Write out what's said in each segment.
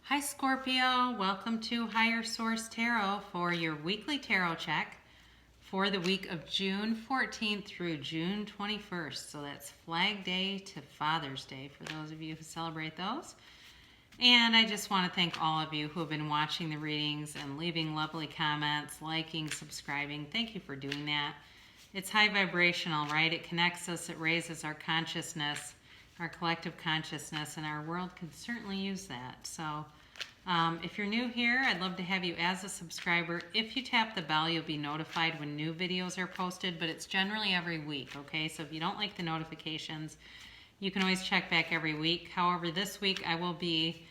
Hi Scorpio, welcome to Higher Source Tarot for your weekly tarot check for the week of June 14th through June 21st. So that's Flag Day to Father's Day for those of you who celebrate those. And I just want to thank all of you who have been watching the readings and leaving lovely comments, liking, subscribing. Thank you for doing that. It's high vibrational, right? It connects us, it raises our consciousness, our collective consciousness, and our world can certainly use that. So if you're new here, I'd love to have you as a subscriber. If you tap the bell, you'll be notified when new videos are posted, but it's generally every week, okay? So if you don't like the notifications, you can always check back every week. However, this week I will be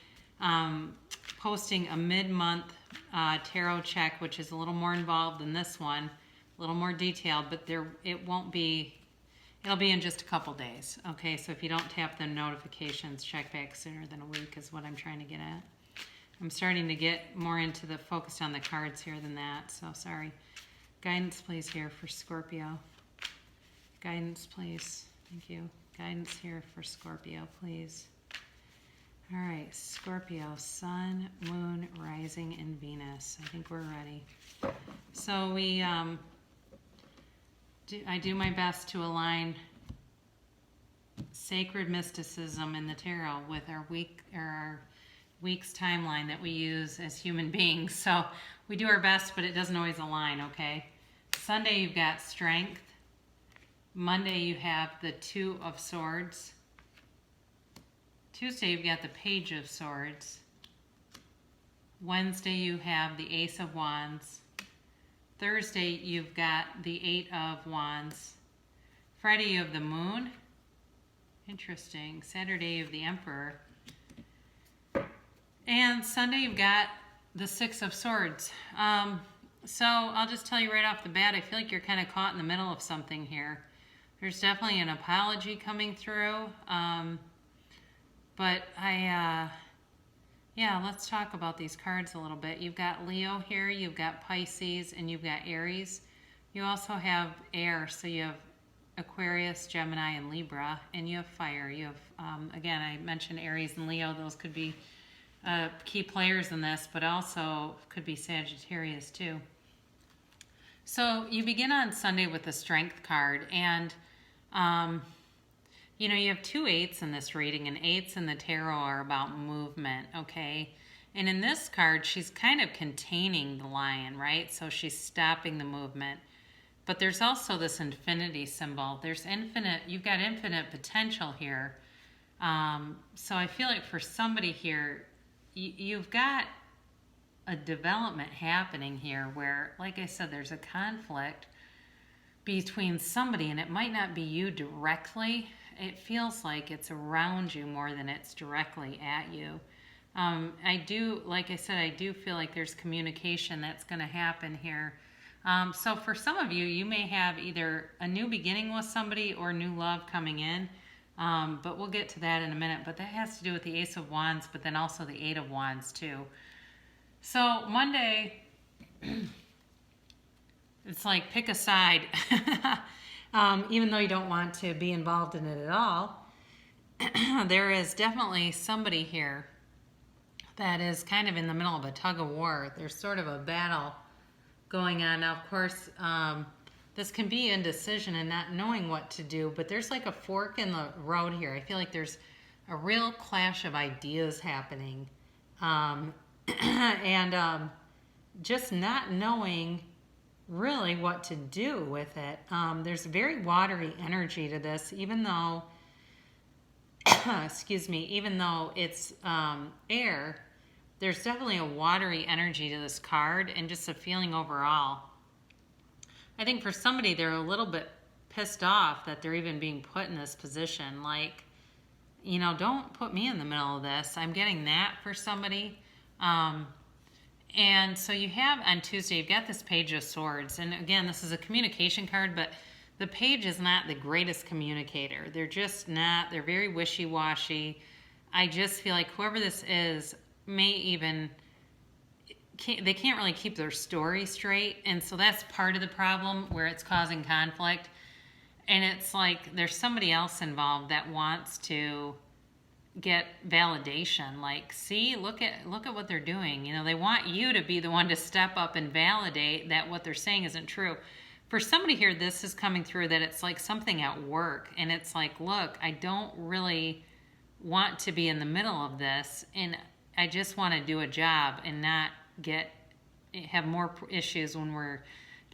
posting a mid-month tarot check, which is a little more involved than this one, a little more detailed, but it'll be in just a couple days, okay? So if you don't tap the notifications, check back sooner than a week is what I'm trying to get at. I'm starting to get more into the focused on the cards here than that, so sorry. Guidance, please, here for Scorpio. Guidance, please. Thank you. Guidance here for Scorpio, please. All right, Scorpio, Sun, Moon, Rising, and Venus. I think we're ready. So I do my best to align sacred mysticism in the tarot with our week's timeline that we use as human beings. So we do our best, but it doesn't always align, okay? Sunday, you've got Strength. Monday, you have the Two of Swords. Tuesday, you've got the Page of Swords. Wednesday, you have the Ace of Wands. Thursday, you've got the Eight of Wands. Friday, you have the Moon. Interesting. Saturday, you have the Emperor. And Sunday, you've got the Six of Swords. So I'll just tell you right off the bat, I feel like you're kind of caught in the middle of something here. There's definitely an apology coming through. But yeah, let's talk about these cards a little bit. You've got Leo here, you've got Pisces, and you've got Aries. You also have air, so you have Aquarius, Gemini, and Libra, and you have fire. You have, again, I mentioned Aries and Leo. Those could be key players in this, but also could be Sagittarius too. So you begin on Sunday with the Strength card, and you know, you have two eights in this reading, and eights in the tarot are about movement, okay? And in this card, she's kind of containing the lion, right? So she's stopping the movement. But there's also this infinity symbol. You've got infinite potential here. So I feel like for somebody here, you've got a development happening here where, like I said, there's a conflict between somebody, and it might not be you directly. It feels like it's around you more than it's directly at you. Like I said, I do feel like there's communication that's going to happen here. So for some of you, you may have either a new beginning with somebody or new love coming in. But we'll get to that in a minute. But that has to do with the Ace of Wands, but then also the Eight of Wands too. So Monday, it's like pick a side. Even though you don't want to be involved in it at all, there is definitely somebody here that is kind of in the middle of a tug of war. There's sort of a battle going on. Now, of course, this can be indecision and not knowing what to do, but there's like a fork in the road here. I feel like there's a real clash of ideas happening. And just not knowing really what to do with it. There's very watery energy to this, even though, excuse me, even though it's air, there's definitely a watery energy to this card and just a feeling overall. I think for somebody, they're a little bit pissed off that they're even being put in this position. Like, you know, don't put me in the middle of this. I'm getting that for somebody. And so you have on Tuesday, you've got this Page of Swords. And again, this is a communication card, but the page is not the greatest communicator. They're just not. They're very wishy-washy. I just feel like whoever this is they can't really keep their story straight. And so that's part of the problem where it's causing conflict. And it's like there's somebody else involved that wants to get validation. Like, see, look at what they're doing. You know, they want you to be the one to step up and validate that what they're saying isn't true. For somebody here, this is coming through that it's like something at work, and it's like, look, I don't really want to be in the middle of this, and I just want to do a job and not have more issues when we're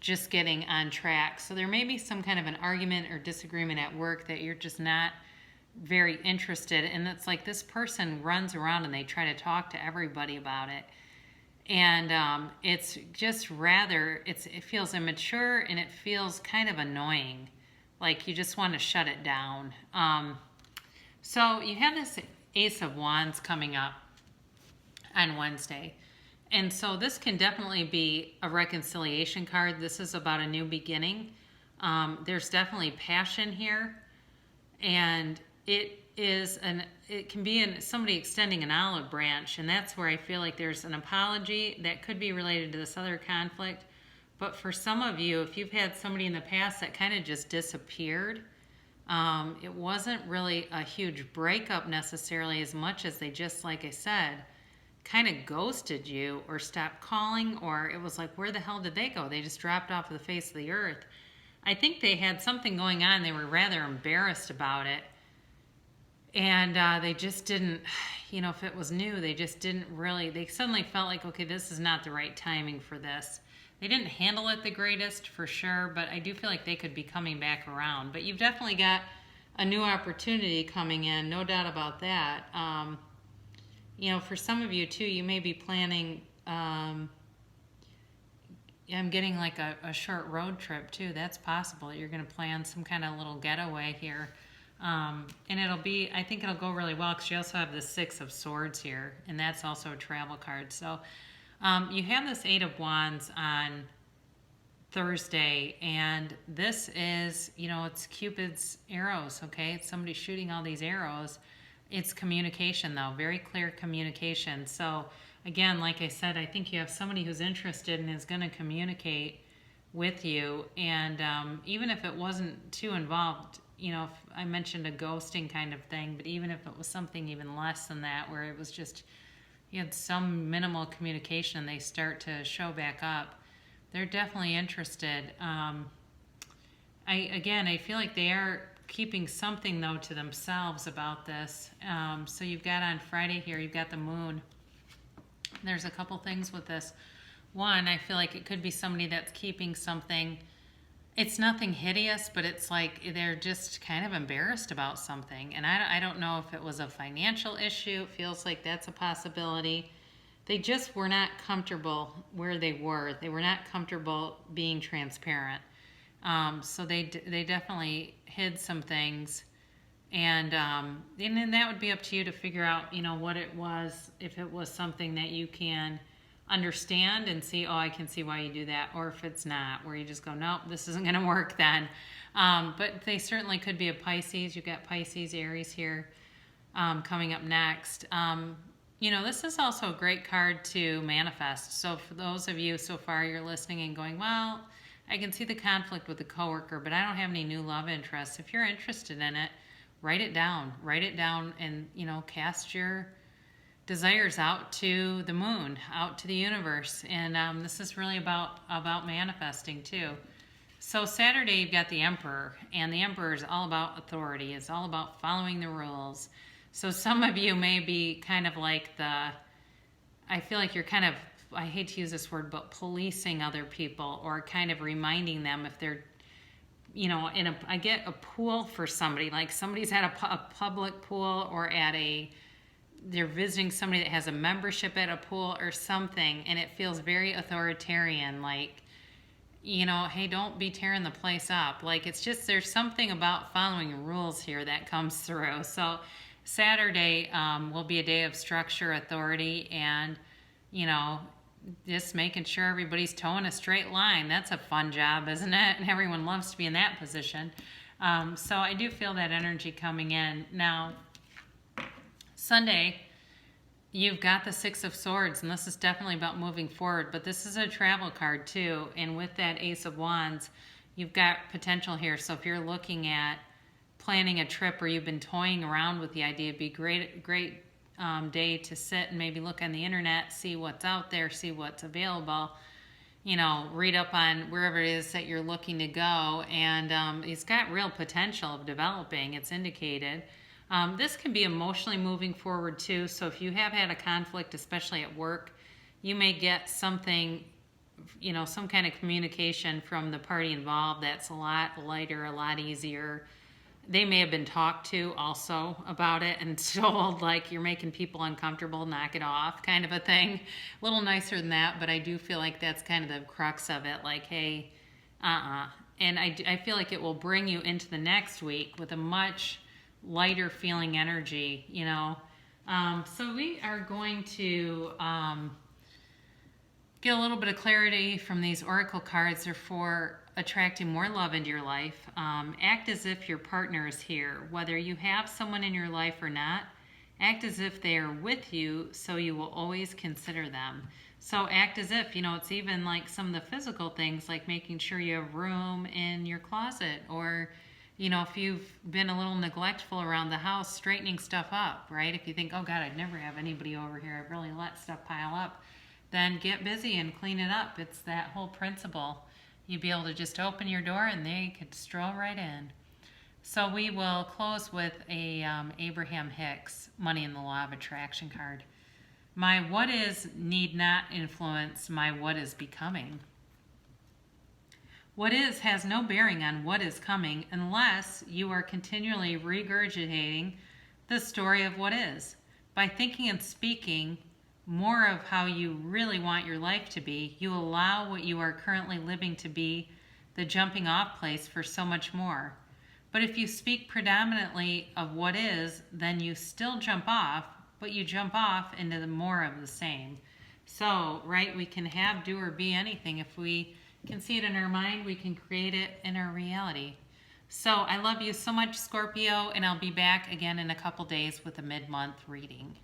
just getting on track. So there may be some kind of an argument or disagreement at work that you're just not very interested in. And it's like this person runs around and they try to talk to everybody about it. And it's just it feels immature, and it feels kind of annoying. Like you just want to shut it down. So you have this Ace of Wands coming up on Wednesday. And so this can definitely be a reconciliation card. This is about a new beginning. There's definitely passion here. And it can be somebody extending an olive branch. And that's where I feel like there's an apology that could be related to this other conflict. But for some of you, if you've had somebody in the past that kind of just disappeared, it wasn't really a huge breakup necessarily as much as they just, like I said, kind of ghosted you or stopped calling, or it was like, where the hell did they go? They just dropped off of the face of the earth. I think they had something going on. They were rather embarrassed about it. And they just didn't, if it was new, they just didn't really, they suddenly felt like, okay, this is not the right timing for this. They didn't handle it the greatest for sure, but I do feel like they could be coming back around. But you've definitely got a new opportunity coming in, no doubt about that. For some of you too, you may be planning, I'm getting like a short road trip too. That's possible. You're going to plan some kind of little getaway here. And I think it'll go really well because you also have the Six of Swords here, and that's also a travel card. So you have this Eight of Wands on Thursday, and this is, it's Cupid's arrows, okay? It's somebody shooting all these arrows. It's communication, though, very clear communication. So, again, like I said, I think you have somebody who's interested and is going to communicate with you. And even if it wasn't too involved, if I mentioned a ghosting kind of thing, but even if it was something even less than that, where it was just you had some minimal communication and they start to show back up, they're definitely interested. I feel like they are keeping something, though, to themselves about this. So you've got on Friday here, you've got the moon. There's a couple things with this. One, I feel like it could be somebody that's keeping something. It's nothing hideous, but it's like they're just kind of embarrassed about something. And I don't know if it was a financial issue. It feels like that's a possibility. They just were not comfortable where they were. They were not comfortable being transparent. So they definitely hid some things, and then that would be up to you to figure out, what it was, if it was something that you can understand and see, oh, I can see why you do that, or if it's not, where you just go, nope, this isn't going to work then. But they certainly could be a Pisces. You've got Pisces, Aries here coming up next. This is also a great card to manifest. So for those of you so far, you're listening and going, well, I can see the conflict with the coworker, but I don't have any new love interests. If you're interested in it, write it down. Write it down and, cast your desires out to the moon, out to the universe. And this is really about manifesting too. So Saturday, you've got the Emperor, and the Emperor is all about authority. It's all about following the rules. So some of you may be kind of like I feel like you're kind of, I hate to use this word, but policing other people, or kind of reminding them if they're, I get a pool for somebody, like somebody's at a public pool, or they're visiting somebody that has a membership at a pool or something, and it feels very authoritarian, like, hey, don't be tearing the place up. Like, it's just, there's something about following rules here that comes through. So Saturday will be a day of structure, authority, and, just making sure everybody's towing a straight line. That's a fun job, isn't it? And everyone loves to be in that position. So I do feel that energy coming in. Now, Sunday, you've got the Six of Swords, and this is definitely about moving forward, but this is a travel card too. And with that Ace of Wands, you've got potential here. So if you're looking at planning a trip, or you've been toying around with the idea, it'd be great day to sit and maybe look on the internet, see what's out there, see what's available. Read up on wherever it is that you're looking to go, and it's got real potential of developing. It's indicated. This can be emotionally moving forward too. So if you have had a conflict, especially at work, you may get something, some kind of communication from the party involved that's a lot lighter, a lot easier. They may have been talked to also about it and told, like, you're making people uncomfortable, knock it off, kind of a thing. A little nicer than that, but I do feel like that's kind of the crux of it, like, hey, And I feel like it will bring you into the next week with a much lighter feeling energy, So we are going to get a little bit of clarity from these oracle cards. They're for attracting more love into your life. Act as if your partner is here. Whether you have someone in your life or not, act as if they are with you, so you will always consider them. So act as if, it's even like some of the physical things, like making sure you have room in your closet, or, if you've been a little neglectful around the house, straightening stuff up, right? If you think, oh God, I'd never have anybody over here, I've really let stuff pile up, then get busy and clean it up. It's that whole principle. You'd be able to just open your door and they could stroll right in. So we will close with a Abraham Hicks, Money in the Law of Attraction card. My what is need not influence my what is becoming. What is has no bearing on what is coming unless you are continually regurgitating the story of what is. By thinking and speaking more of how you really want your life to be, you allow what you are currently living to be the jumping off place for so much more. But if you speak predominantly of what is, then you still jump off, but you jump off into the more of the same. So, right, we can have, do, or be anything. If we can see it in our mind, we can create it in our reality. So I love you so much, Scorpio, and I'll be back again in a couple days with a mid-month reading.